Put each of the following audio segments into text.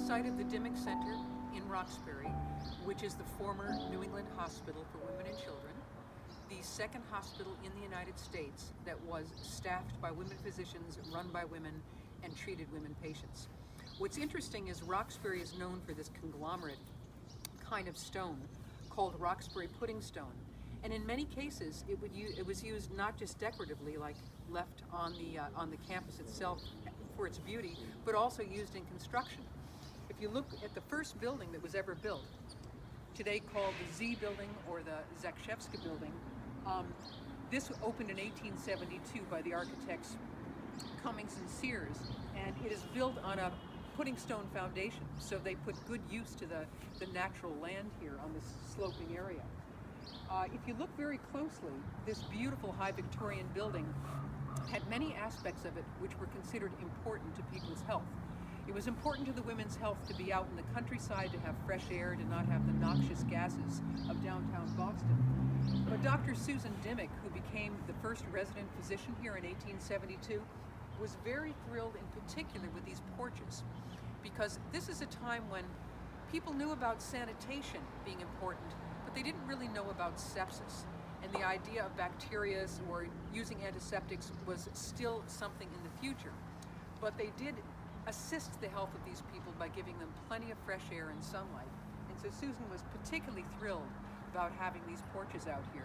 site of the Dimock Center in Roxbury, which is the former New England Hospital for Women and Children, the second hospital in the United States that was staffed by women physicians, run by women, and treated women patients. What's interesting is Roxbury is known for this conglomerate kind of stone called Roxbury Puddingstone. And in many cases, it was used not just decoratively, like left on the campus itself for its beauty, but also used in construction. If you look at the first building that was ever built, today called the Z Building or the Zakshevska Building, this opened in 1872 by the architects Cummings and Sears, and it is built on a puddingstone foundation, so they put good use to the natural land here on this sloping area. If you look very closely, this beautiful high Victorian building had many aspects of it which were considered important to people's health. It was important to the women's health to be out in the countryside, to have fresh air, to not have the noxious gases of downtown Boston. But Dr. Susan Dimock, who became the first resident physician here in 1872, was very thrilled in particular with these porches, because this is a time when people knew about sanitation being important, but they didn't really know about sepsis. And the idea of bacteria or using antiseptics was still something in the future. But they did assist the health of these people by giving them plenty of fresh air and sunlight. And so Susan was particularly thrilled about having these porches out here.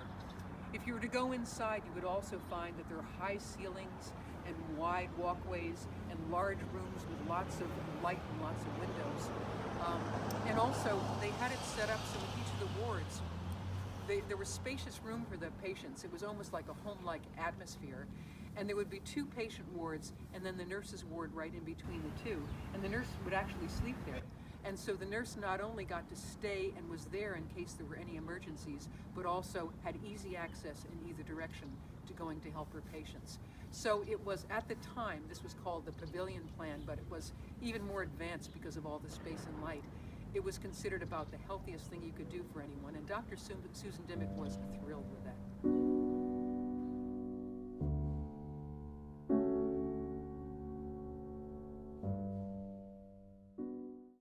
If you were to go inside, you would also find that there are high ceilings and wide walkways and large rooms with lots of light and lots of windows. And also, they had it set up so in each of the wards, there was spacious room for the patients. It was almost like a home-like atmosphere. And there would be two patient wards and then the nurse's ward right in between the two. And the nurse would actually sleep there. And so the nurse not only got to stay and was there in case there were any emergencies, but also had easy access in either direction to going to help her patients. So it was, at the time, this was called the Pavilion Plan, but it was even more advanced because of all the space and light. It was considered about the healthiest thing you could do for anyone, and Dr. Susan Dimock was thrilled with that.